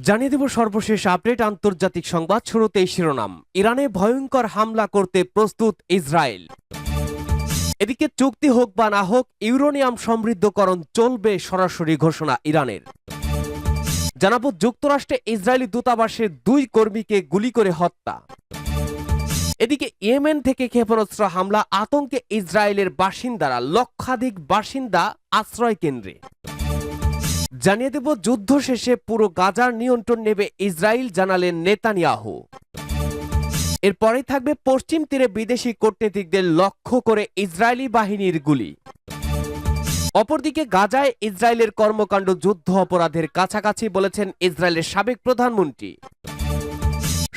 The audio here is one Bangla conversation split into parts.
জানিয়ে দেব সর্বশেষ আপডেট আন্তর্জাতিক সংবাদ। শুরুতেই শিরোনাম। ইরানে ভয়ঙ্কর হামলা করতে প্রস্তুত ইসরায়েল। এদিকে চুক্তি হোক বা না হোক ইউরেনিয়াম সমৃদ্ধকরণ চলবে, সরাসরি ঘোষণা ইরানের। জানাবো যুক্তরাষ্ট্রে ইসরায়েলি দূতাবাসের 2 কর্মীকে গুলি করে হত্যা। এদিকে ইয়েমেন থেকে ক্ষেপণাস্ত্র হামলা, আতঙ্কে ইসরায়েলের বাসিন্দারা, লক্ষাধিক বাসিন্দা আশ্রয় কেন্দ্রে। জানিয়ে দেব যুদ্ধ শেষে পুরো গাজার নিয়ন্ত্রণ নেবে ইসরায়েল, জানালেন নেতানিয়াহু। এরপরে থাকবে পশ্চিম তীরে বিদেশি কূটনীতিকদের লক্ষ্য করে ইসরায়েলি বাহিনীর গুলি। অপরদিকে গাজায় ইসরায়েলের কর্মকাণ্ড যুদ্ধ অপরাধের কাছাকাছি বলেছেন ইসরায়েলের সাবেক প্রধানমন্ত্রী।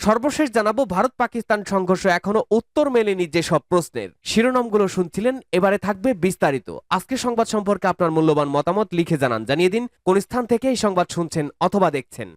সর্বশেষ জানাবো ভারত পাকিস্তান সংঘর্ষ এখনো উত্তর মেলেনি যেসব প্রশ্নের। শিরোনামগুলো শুনছিলেন, এবারে থাকবে বিস্তারিত। আজকের সংবাদ সম্পর্কে আপনার মূল্যবান মতামত লিখে জানান। জানিয়ে দিন কোন স্থান থেকে এই সংবাদ শুনছেন অথবা দেখছেন।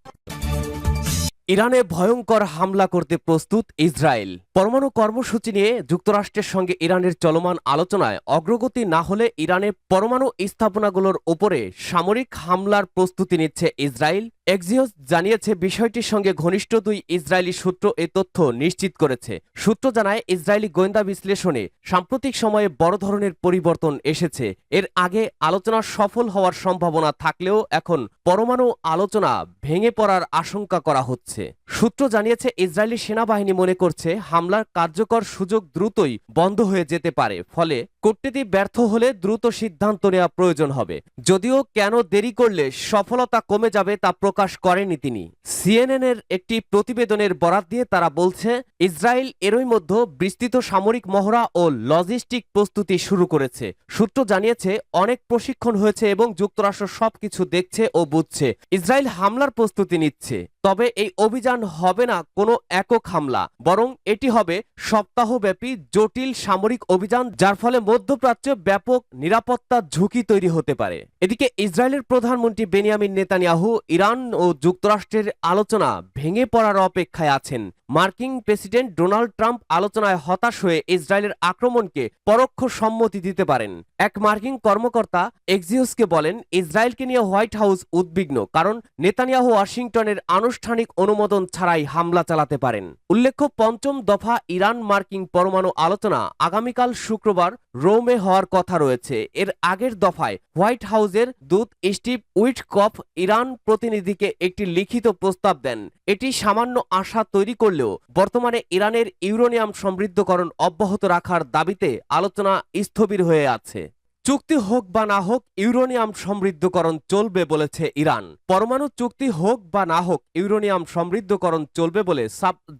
ইরানে ভয়ঙ্কর হামলা করতে প্রস্তুত ইসরায়েল। পরমাণু কর্মসূচি নিয়ে যুক্তরাষ্ট্রের সঙ্গে ইরানের চলমান আলোচনায় অগ্রগতি না হলে ইরানে পরমাণু স্থাপনাগুলোর উপরে সামরিক হামলার প্রস্তুতি নিচ্ছে ইসরায়েল। এক্সিওস জানিয়েছে বিষয়টির সঙ্গে ঘনিষ্ঠ 2 ইসরায়েলি সূত্র এ তথ্য নিশ্চিত করেছে। সূত্র জানায় ইসরায়েলি গোয়েন্দা বিশ্লেষণে সাম্প্রতিক সময়ে বড় ধরনের পরিবর্তন এসেছে। এর আগে আলোচনা সফল হওয়ার সম্ভাবনা থাকলেও এখন পরমাণু আলোচনা ভেঙে পড়ার আশঙ্কা করা হচ্ছে। সূত্র জানিয়েছে ইসরায়েলি সেনাবাহিনী মনে করছে হামলার কার্যকর সুযোগ দ্রুতই বন্ধ হয়ে যেতে পারে, ফলে কূটনীতি ব্যর্থ হলে দ্রুত সিদ্ধান্ত নেওয়া প্রয়োজন হবে। যদিও কেন দেরি করলে সফলতা কমে যাবে তা প্রকাশ করেনি তিনি। সিএনএন-এর একটি প্রতিবেদনের বরাত দিয়ে তারা বলছে ইসরায়েল এরই মধ্যে বিস্তৃত সামরিক মহড়া ও লজিস্টিক প্রস্তুতি শুরু করেছে। সূত্র জানিয়েছে অনেক প্রশিক্ষণ হয়েছে এবং যুক্তরাষ্ট্র সবকিছু দেখছে ও বুঝছে। ইসরায়েল হামলার প্রস্তুতি নিচ্ছে, তবে এই অভিযান হবে না কোনো একক হামলা, বরং এটি হবে সপ্তাহব্যাপী জটিল সামরিক অভিযান, যার ফলে মধ্যপ্রাচ্যে ব্যাপক নিরাপত্তা ঝুঁকি তৈরি হতে পারে। এদিকে ইসরায়েলের প্রধানমন্ত্রী বেনিয়ামিন নেতানিয়াহু ইরান ও যুক্তরাষ্ট্রের আলোচনা ভেঙে পড়ার অপেক্ষায় আছেন। মার্কিন প্রেসিডেন্ট ডোনাল্ড ট্রাম্প আলোচনায় হতাশ হয়ে ইসরায়েলের আক্রমণকে পরোক্ষ সম্মতি দিতে পারেন। এক মার্কিন কর্মকর্তা এক্সিওসকে বলেন ইসরায়েলকে নিয়ে হোয়াইট হাউস উদ্বিগ্ন, কারণ নেতানিয়াহু ওয়াশিংটনের আনুষ্ঠানিক অনুমোদন ছাড়াই হামলা চালাতে পারেন। উল্লেখ্য, 5ম দফা ইরান মার্কিন পরমাণু আলোচনা আগামীকাল শুক্রবার রোমে হওয়ার কথা রয়েছে। এর আগের দফায় হোয়াইট হাউসের দূত স্টিভ উইটকফ ইরান প্রতিনিধিকে একটি লিখিত প্রস্তাব দেন। এটি সামান্য আশা তৈরি করলেও বর্তমানে ইরানের ইউরেনিয়াম সমৃদ্ধকরণ অব্যাহত রাখার দাবিতে আলোচনা স্থবির হয়ে আছে। চুক্তি হোক বা না হোক ইউরেনিয়াম সমৃদ্ধকরণ চলবে বলেছে ইরান। পরমাণু চুক্তি হোক বা না হোক ইউরেনিয়াম সমৃদ্ধকরণ চলবে বলে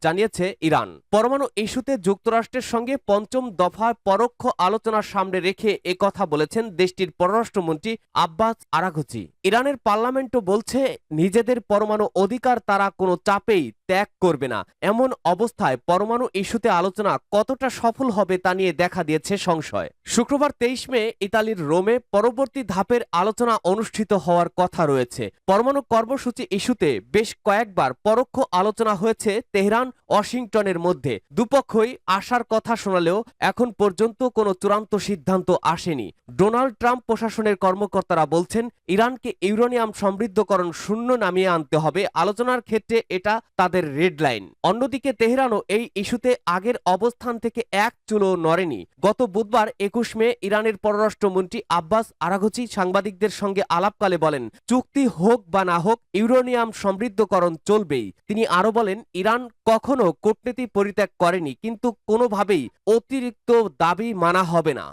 জানিয়েছে ইরান। পরমাণু ইস্যুতে যুক্তরাষ্ট্রের সঙ্গে 5ম দফায় পরোক্ষ আলোচনার সামনে রেখে একথা বলেছেন দেশটির পররাষ্ট্রমন্ত্রী আব্বাস আরাঘচি। ইরানের পার্লামেন্টও বলছে নিজেদের পরমাণু অধিকার তারা কোনো চাপেই ত্যাগ করবে না। এমন অবস্থায় পরমাণু ইস্যুতে আলোচনা কতটা সফল হবে তা নিয়ে দেখা দিয়েছে সংশয়। শুক্রবার 23 মে ইতালির রোমে পরবর্তী ধাপের আলোচনা অনুষ্ঠিত হওয়ার কথা রয়েছে। পরমাণু কর্মসূচি ইস্যুতে বেশ কয়েকবার পরোক্ষ আলোচনা হয়েছে তেহরান ওয়াশিংটনের মধ্যে। দুপক্ষই আসার কথা শোনালেও এখন পর্যন্ত কোনো চূড়ান্ত সিদ্ধান্ত আসেনি। ডোনাল্ড ট্রাম্প প্রশাসনের কর্মকর্তারা বলছেন ইরানকে ইউরেনিয়াম সমৃদ্ধকরণ শূন্য নামিয়ে আনতে হবে। আলোচনার ক্ষেত্রে এটা তাদের রেড লাইন। অন্যদিকে তেহরানও এই ইস্যুতে আগের অবস্থান থেকে এক চুলও নড়েনি। গত বুধবার 21 মে ইরানের পররাষ্ট্রমন্ত্রী আব্বাস আরাঘচি সাংবাদিকদের সঙ্গে আলাপকালে বলেন চুক্তি হোক বা না হোক ইউরেনিয়াম সমৃদ্ধকরণ চলবেই। তিনি আরো বলেন ইরান কখনো কূটনীতি পরিত্যাগ করেনি, কিন্তু কোনোভাবেই অতিরিক্ত দাবি মানা হবে না।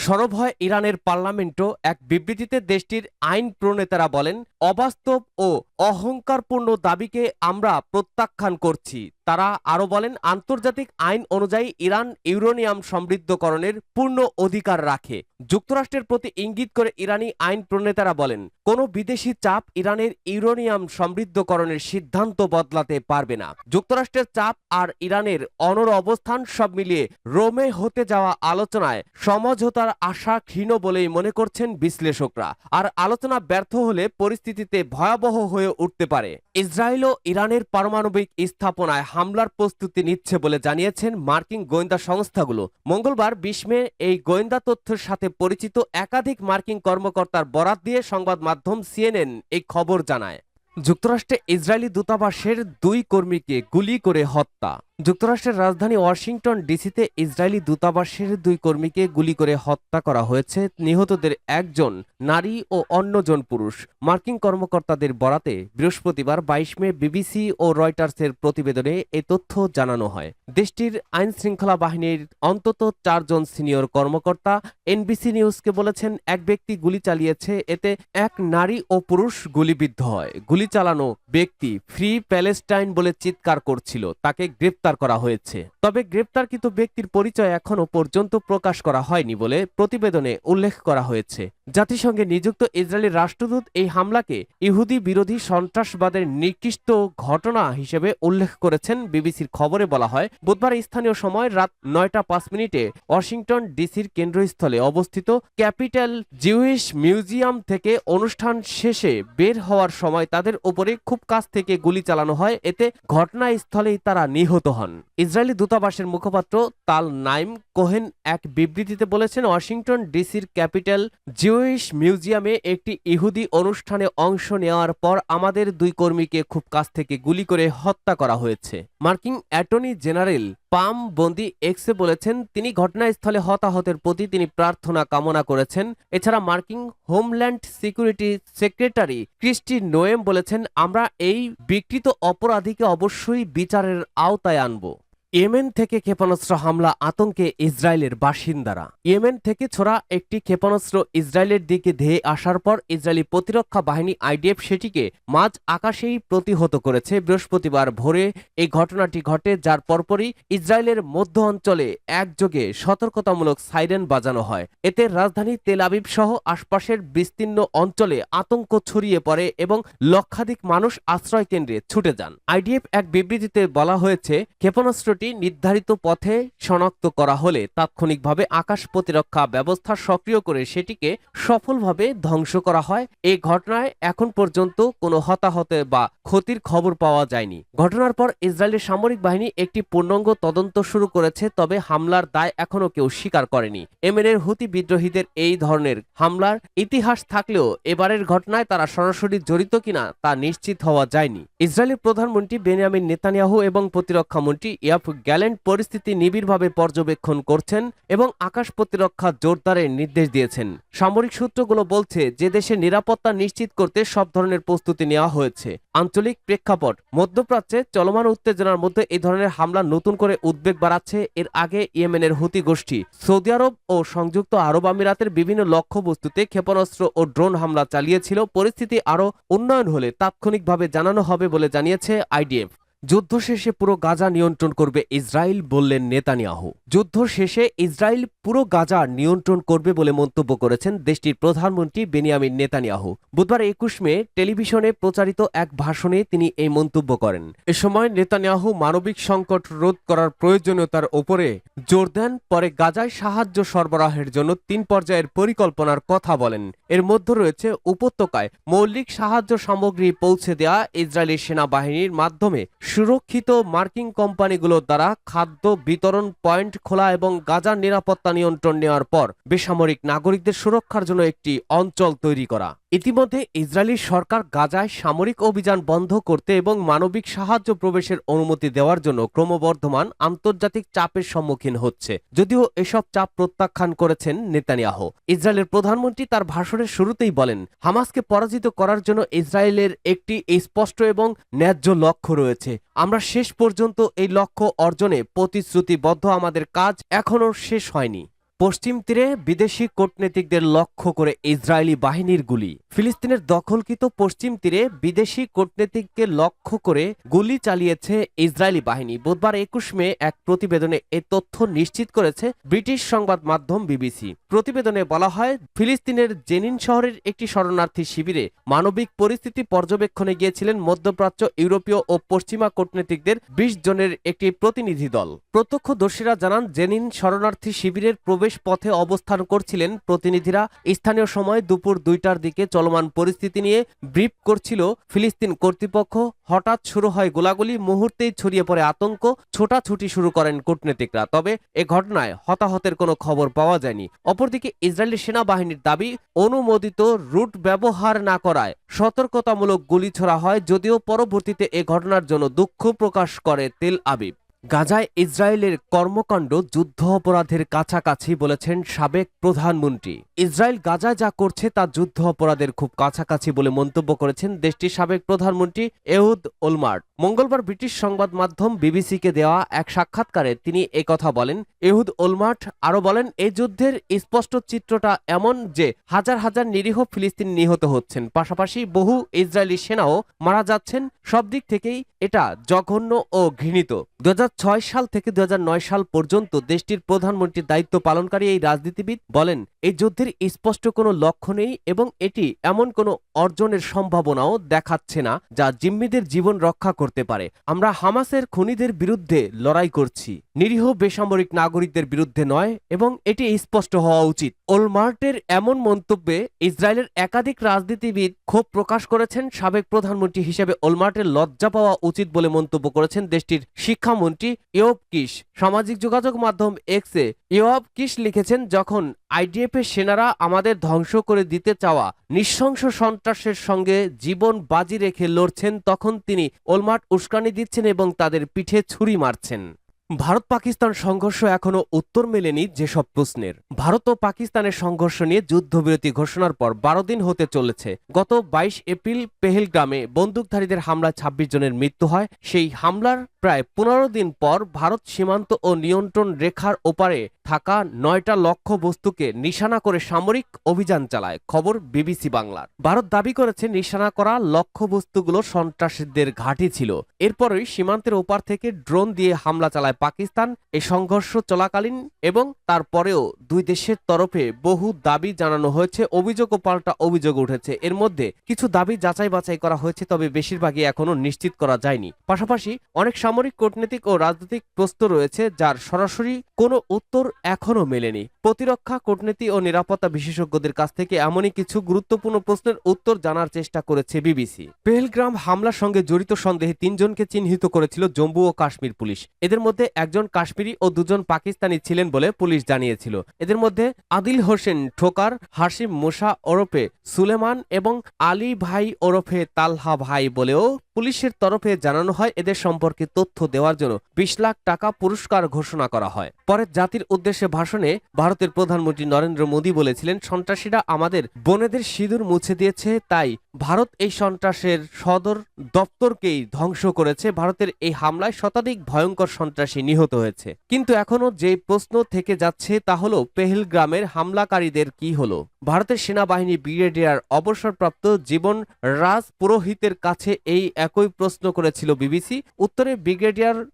সরব হয় ইরানের পার্লামেন্টও। এক বিবৃতিতে দেশটির আইন প্রণেতারা বলেন অবাস্তব ও অহংকারপূর্ণ দাবিকে আমরা প্রত্যাখ্যান করছি। তারা আরো বলেন আন্তর্জাতিক আইন অনুযায়ী ইরান ইউরেনিয়াম সমৃদ্ধকরণের পূর্ণ অধিকার রাখে। যুক্তরাষ্ট্রের প্রতি ইঙ্গিত করে ইরানি আইন প্রণেতারা বলেন কোনো বিদেশি চাপ ইরানের ইউরেনিয়াম সমৃদ্ধকরণের সিদ্ধান্ত বদলাতে পারবে না। যুক্তরাষ্ট্রের চাপ আর ইরানের অনড় অবস্থান সব মিলিয়ে রোমে হতে যাওয়া আলোচনায় সমঝোতার আশা ক্ষীণ বলেই মনে করছেন বিশ্লেষকরা। আর আলোচনা ব্যর্থ হলে পরিস্থিতিতে ভয়াবহ হয়ে উঠতে পারে। ইসরায়েলও ইরানের পারমাণবিক স্থাপনায় হামলার প্রস্তুতি নিচ্ছে বলে জানিয়েছেন মার্কিন গোয়েন্দা সংস্থাগুলো। মঙ্গলবার 20 মে এই গোয়েন্দা তথ্যের সাথে পরিচিত একাধিক মার্কিন কর্মকর্তার বরাত দিয়ে সংবাদ মাধ্যম সিএনএন এই খবর জানায়। যুক্তরাষ্ট্রে ইসরায়েলি দূতাবাসের 2 কর্মীকে গুলি করে হত্যা। যুক্তরাষ্ট্রের রাজধানী ওয়াশিংটন ডিসিতে ইসরায়েলি দূতাবাসের 2 কর্মীকে গুলি করে হত্যা করা হয়েছে। নিহতদের একজন নারী ও অন্যজন পুরুষ। মার্কিন কর্মকর্তাদের বরাতে বৃহস্পতিবার 22 মে বিবিসি ও রয়টার্সের প্রতিবেদনে এ তথ্য জানানো হয়। দেশটির আইন শৃঙ্খলা বাহিনীর অন্তত 4 জন সিনিয়র কর্মকর্তা এনবিসি নিউজকে বলেছেন, এক ব্যক্তি গুলি চালিয়েছে, এতে এক নারী ও পুরুষ গুলিবিদ্ধ হয়। গুলি চালানো ব্যক্তি ফ্রি প্যালেস্টাইন বলে চিৎকার করছিল, তাকে গ্রেপ্তার করা হয়েছে। তবে গ্রেপ্তারকৃত ব্যক্তির পরিচয় এখনো পর্যন্ত প্রকাশ করা হয়নি বলে প্রতিবেদনে উল্লেখ করা হয়েছে। জাতিসংঘে নিযুক্ত ইসরায়েলি রাষ্ট্রদূত এই হামলাকে ইহুদি বিরোধী সন্ত্রাসবাদের নিকৃষ্ট ঘটনা হিসেবে উল্লেখ করেছেন। বিবিসির খবরে বলা হয়, বুধবার স্থানীয় সময় রাত 9টা 5 মিনিটে ওয়াশিংটন ডিসির কেন্দ্রস্থলে অবস্থিত ক্যাপিটাল জিউইশ মিউজিয়াম থেকে অনুষ্ঠান শেষে বের হওয়ার সময় তাদের উপরে খুব কাছ থেকে গুলি চালানো হয়। এতে ঘটনাস্থলেই তারা নিহত হন। ইসরায়েলি দূতাবাসের মুখপাত্র তাল নাইম কোহেন এক বিবৃতিতে বলেছেন, ওয়াশিংটন ডিসির ক্যাপিটাল জিউইশ মিউজিয়ামে একটি ইহুদি অনুষ্ঠানে অংশ নেওয়ার পর আমাদের 2 কর্মীকে খুব কাছ থেকে গুলি করে হত্যা করা হয়েছে। মার্কিন অ্যাটর্নি জেনারেল পাম বন্দি এক্সে বলেছেন, তিনি ঘটনাস্থলে হতাহতের প্রতি তিনি প্রার্থনা কামনা করেছেন। এছাড়া মার্কিন homeland security secretary Kristi Noem বলেছেন, আমরা এই বিকৃত অপরাধীকে অবশ্যই বিচারের আওতায় আনব। ইয়েমেন থেকে ক্ষেপণাস্ত্র হামলা আতঙ্কে ইসরায়েলের বাসিন্দারা। ইয়েমেন থেকে ছোড়া একটি ক্ষেপণাস্ত্র ইসরায়েলের দিকে ধেয়ে আসার পর ইসরায়েলি প্রতিরক্ষা বাহিনী আইডিএফ সেটিকে মাঝ আকাশেই প্রতিহত করেছে। বৃহস্পতিবার ভোরে এই ঘটনাটি ঘটে, যার পরপরই ইসরায়েলের মধ্য অঞ্চলে একযোগে সতর্কতামূলক সাইরেন বাজানো হয়। এতে রাজধানী তেল আবিব সহ আশপাশের বিস্তীর্ণ অঞ্চলে আতঙ্ক ছড়িয়ে পড়ে এবং লক্ষাধিক মানুষ আশ্রয় কেন্দ্রে ছুটে যান। আইডিএফ এক বিবৃতিতে বলা হয়েছে, ক্ষেপণাস্ত্র নির্ধারিত পথে শনাক্ত করা হলে তাৎক্ষণিকভাবে আকাশ প্রতিরক্ষা ব্যবস্থা সক্রিয় করে সেটিকে সফলভাবে ধ্বংস করা হয়। এই ঘটনায় এখন পর্যন্ত কোনো হতাহত বা ক্ষতির খবর পাওয়া যায়নি। ঘটনার পর ইসরায়েলের সামরিক বাহিনী একটি পূর্ণাঙ্গ তদন্ত শুরু করেছে, তবে হামলার দায় এখনো কেউ স্বীকার করেনি। ইয়েমেনের হুতি বিদ্রোহীদের এই ধরনের হামলার ইতিহাস থাকলেও এবারের ঘটনায় তারা সরাসরি জড়িত কিনা তা নিশ্চিত হওয়া যায়নি। ইসরায়েলের প্রধানমন্ত্রী বেনিয়ামিন নেতানিয়াহু এবং প্রতিরক্ষা মন্ত্রী ইয়াব গ্যালেন্ট পরিস্থিতি নিবিড়ভাবে পর্যবেক্ষণ করছেন এবং আকাশ প্রতিরক্ষা জোরদারের নির্দেশ দিয়েছেন। সামরিক সূত্রগুলো বলছে যে দেশের নিরাপত্তা নিশ্চিত করতে সব ধরনের প্রস্তুতি নেওয়া হয়েছে। আঞ্চলিক প্রেক্ষাপট, মধ্যপ্রাচ্যে চলমান উত্তেজনার মধ্যে এই ধরনের হামলা নতুন করে উদ্বেগ বাড়াচ্ছে। এর আগে ইয়েমেনের হুতি গোষ্ঠী সৌদি আরব ও সংযুক্ত আরব আমিরাতের বিভিন্ন লক্ষ্যবস্তুতে ক্ষেপণাস্ত্র ও ড্রোন হামলা চালিয়েছিল। পরিস্থিতি আরও উন্নয়ন হলে তাৎক্ষণিকভাবে জানানো হবে বলে জানিয়েছে আইডিএফ। যুদ্ধ শেষে পুরো গাজা নিয়ন্ত্রণ করবে ইসরায়েল, বললেন নেতানিয়াহু। যুদ্ধ শেষে ইসরায়েল পুরো গাজা নিয়ন্ত্রণ করবে বলে মন্তব্য করেছেন দেশটির প্রধানমন্ত্রী বেনিয়ামিন নেতানিয়াহু। বুধবার 21 মে টেলিভিশনে প্রচারিত এক ভাষণে তিনি এই মন্তব্য করেন। এ সময় নেতানিয়াহু মানবিক সংকট রোধ করার প্রয়োজনীয়তার ওপরে জোর দেন। পরে গাজায় সাহায্য সরবরাহের জন্য 3 পর্যায়ের পরিকল্পনার কথা বলেন। এর মধ্যে রয়েছে উপত্যকায় মৌলিক সাহায্য সামগ্রী পৌঁছে দেওয়া, ইসরায়েলি সেনাবাহিনীর মাধ্যমে সুরক্ষিত মার্কিন কোম্পানিগুলোর দ্বারা খাদ্য বিতরণ পয়েন্ট খোলা এবং গাজার নিরাপত্তা নিয়ন্ত্রণ নেওয়ার পর বেসামরিক নাগরিকদের সুরক্ষার জন্য একটি অঞ্চল তৈরি করা। ইতিমধ্যে ইসরায়েলি সরকার গাজায় সামরিক অভিযান বন্ধ করতে এবং মানবিক সাহায্য প্রবেশের অনুমতি দেওয়ার জন্য ক্রমবর্ধমান আন্তর্জাতিক চাপের সম্মুখীন হচ্ছে। যদিও এসব চাপ প্রত্যাখ্যান করেছেন নেতানিয়াহু। ইসরায়েলের প্রধানমন্ত্রী তার ভাষণের শুরুতেই বলেন, হামাসকে পরাজিত করার জন্য ইসরায়েলের একটি স্পষ্ট এবং ন্যায্য লক্ষ্য রয়েছে। আমরা শেষ পর্যন্ত এই লক্ষ্য অর্জনে প্রতিশ্রুতিবদ্ধ। আমাদের কাজ এখনো শেষ হয়নি। পশ্চিম তীরে বিদেশি কূটনীতিকদের লক্ষ্য করে ইসরায়েলি বাহিনীর গুলি। ফিলিস্তিনের দখলকৃত পশ্চিম তীরে বিদেশি কূটনীতিককে লক্ষ্য করে গুলি চালিয়েছে ইসরায়েলি বাহিনী। বুধবার 21 মে এক প্রতিবেদনে এ তথ্য নিশ্চিত করেছে ব্রিটিশ সংবাদ মাধ্যম বিবিসি। প্রতিবেদনে বলা হয়, ফিলিস্তিনের জেনিন শহরের একটি শরণার্থী শিবিরে মানবিক পরিস্থিতি পর্যবেক্ষণে গিয়েছিলেন মধ্যপ্রাচ্য, ইউরোপীয় ও পশ্চিমা কূটনীতিকদের 20 জনের একটি প্রতিনিধি দল। প্রত্যক্ষদর্শীরা জানান, জেনিন শরণার্থী শিবিরের প্রবেশ প্রবেশ পথে অবস্থান করছিলেন। প্রতিনিধিরা স্থানীয় সময় দুপুর 2টার দিকে চলমান পরিস্থিতি নিয়ে ব্রিফ করছিল ফিলিস্তিন কর্তৃপক্ষ। হঠাৎ শুরু হয় গোলাগুলি, মুহূর্তেই ছড়িয়ে পড়ে আতঙ্ক, ছোটাছুটি শুরু করেন কূটনীতিকরা। তবে এ ঘটনায় হতাহতের কোনো খবর পাওয়া যায়নি। অপরদিকে ইসরায়েলি সেনাবাহিনীর দাবি, অনুমোদিত রুট ব্যবহার না করায় সতর্কতামূলক গুলি ছোড়া হয়, যদিও পরবর্তীতে এ ঘটনার জন্য দুঃখ প্রকাশ করে তেল আবিব। গাজায় ইসরায়েলের কর্মকাণ্ড যুদ্ধ অপরাধের কাছাকাছি বলেছেন সাবেক প্রধানমন্ত্রী। ইসরায়েল গাজায় যা করছে তা যুদ্ধ অপরাধের খুব কাছাকাছি বলে মন্তব্য করেছেন দেশটির সাবেক প্রধানমন্ত্রী এহুদ ওলমার্ট। মঙ্গলবার ব্রিটিশ সংবাদ মাধ্যম বিবিসিকে দেওয়া এক সাক্ষাৎকারে তিনি একথা বলেন। এহুদ ওলমার্ট আরও বলেন, এই যুদ্ধের স্পষ্ট চিত্রটা এমন যে হাজার হাজার নিরীহ ফিলিস্তিনি নিহত হচ্ছেন, পাশাপাশি বহু ইসরায়েলি সেনাও মারা যাচ্ছেন। সব দিক থেকেই এটা জঘন্য ও ঘৃণিত। 2006 সাল থেকে 2009 সাল পর্যন্ত দেশটির প্রধানমন্ত্রীর দায়িত্ব পালনকারী এই রাজনীতিবিদ বলেন, এই যুদ্ধের স্পষ্ট কোনো লক্ষ্য নেই এবং এটি এমন কোনো অর্জনের সম্ভাবনাও দেখাচ্ছে না যা জিম্মিদের জীবন রক্ষা করতে পারে। আমরা হামাসের খুনিদের বিরুদ্ধে লড়াই করছি, নিরীহ বেসামরিক নাগরিকদের বিরুদ্ধে নয়, এবং এটি স্পষ্ট হওয়া উচিত। ওলমার্টের এমন মন্তব্যে ইসরায়েলের একাধিক রাজনীতিবিদ ক্ষোভ প্রকাশ করেছেন। সাবেক প্রধানমন্ত্রী হিসেবে ওলমার্টের লজ্জা পাওয়া উচিত বলে মন্তব্য করেছেন দেশটির শিক্ষামন্ত্রী ইয়োব কিশ। সামাজিক যোগাযোগ মাধ্যম এক্সে ইয়োব কিশ লিখেছেন, যখন আইডিএফের সেনারা আমাদের ধ্বংস করে দিতে চাওয়া নৃশংস সন্ত্রাসের সঙ্গে জীবন বাজি রেখে লড়ছেন, তখন তিনি ওলমার্ট উস্কানি দিচ্ছেন এবং তাদের পিঠে ছুরি মারছেন। ভারত পাকিস্তান সংঘর্ষ এখনো উত্তর মেলেনি যেসব প্রশ্নের। ভারত ও পাকিস্তানের সংঘর্ষ নিয়ে যুদ্ধবিরতি ঘোষণার পর 12 দিন হতে চলেছে। গত 22 এপ্রিল পেহেলগ্রামে বন্দুকধারীদের হামলায় 26 জনের মৃত্যু হয়। সেই হামলার প্রায় 15 দিন পর ভারত সীমান্ত ও নিয়ন্ত্রণ রেখার ওপারে থাকা 9টা লক্ষ্য বস্তুকে নিশানা করে সামরিক অভিযান চালায়। খবর বিবিসি বাংলার। ভারত দাবি করেছে নিশানা করা লক্ষ্যবস্তুগুলো সন্ত্রাসীদের ঘাঁটি ছিল। এরপরই সীমান্তের ওপার থেকে ড্রোন দিয়ে হামলা চালায় পাকিস্তান। এই সংঘর্ষ চলাকালীন এবং তারপরেও দুই দেশের তরফে বহু দাবি জানানো হয়েছে, অভিযোগ ও পাল্টা অভিযোগ উঠেছে। এর মধ্যে কিছু দাবি যাচাই বাছাই করা হয়েছে, তবে বেশিরভাগই এখনো নিশ্চিত করা যায়নি। পাশাপাশি অনেক সামরিক, কূটনৈতিক ও রাজনৈতিক প্রশ্ন রয়েছে যার সরাসরি কোনো উত্তর এখনো মেলেনি। প্রতিরক্ষা, কূটনীতি ও নিরাপত্তা বিশেষজ্ঞদের কাছ থেকে এমনই কিছু গুরুত্বপূর্ণ প্রশ্নের উত্তর জানার চেষ্টা করেছে বিবিসি। পেহেলগ্রাম হামলার সঙ্গে জড়িত সন্দেহে 3 জনকে চিহ্নিত করেছিল জম্মু ও কাশ্মীর পুলিশ। এদের মধ্যে একজন কাশ্মীরি ও 2 জন পাকিস্তানি ছিলেন বলে পুলিশ জানিয়েছিল। এদের মধ্যে আদিল হোসেন ঠোকার, হাসিম মুসা ওরফে সুলেমান এবং আলী ভাই ওরফে তালহা ভাই বলেও পুলিশের তরফে জানানো হয়। এদের সম্পর্কে তথ্য দেওয়ার জন্য 20 লাখ টাকা পুরস্কার ঘোষণা করা হয়। পরে জাতির উদ্দেশ্যে ভাষণে ভারতের প্রধানমন্ত্রী নরেন্দ্র মোদী বলেছিলেন, সন্ত্রাসীরা আমাদের বোনেদের সিঁদুর মুছে দিয়েছে, তাই ভারত এই সন্ত্রাসের সদর দপ্তরকেই ধ্বংস করেছে। ভারতের এই হামলায় শতাধিক ভয়ঙ্কর সন্ত্রাসী নিহত হয়েছে। কিন্তু এখনো যে প্রশ্ন থেকে যাচ্ছে তা হলো, পেহেলগ্রামের হামলাকারীদের কি হলো? ভারতের সেনাবাহিনী ব্রিগেডিয়ার অবসরপ্রাপ্ত জীবন রাজ পুরোহিতের কাছে এই একই প্রশ্ন করেছিল বিবিসি। উত্তরে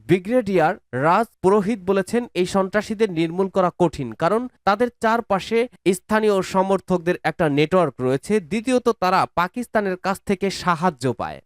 ব্রিগেডিয়ার রাজ পুরোহিত বলেছেন, এই সন্ত্রাসীদের নির্মূল করা কঠিন, কারণ তাদের চারপাশে স্থানীয় সমর্থকদের একটা নেটওয়ার্ক রয়েছে। দ্বিতীয়ত, তারা পাকিস্তানের কাছ থেকে সাহায্য পায়।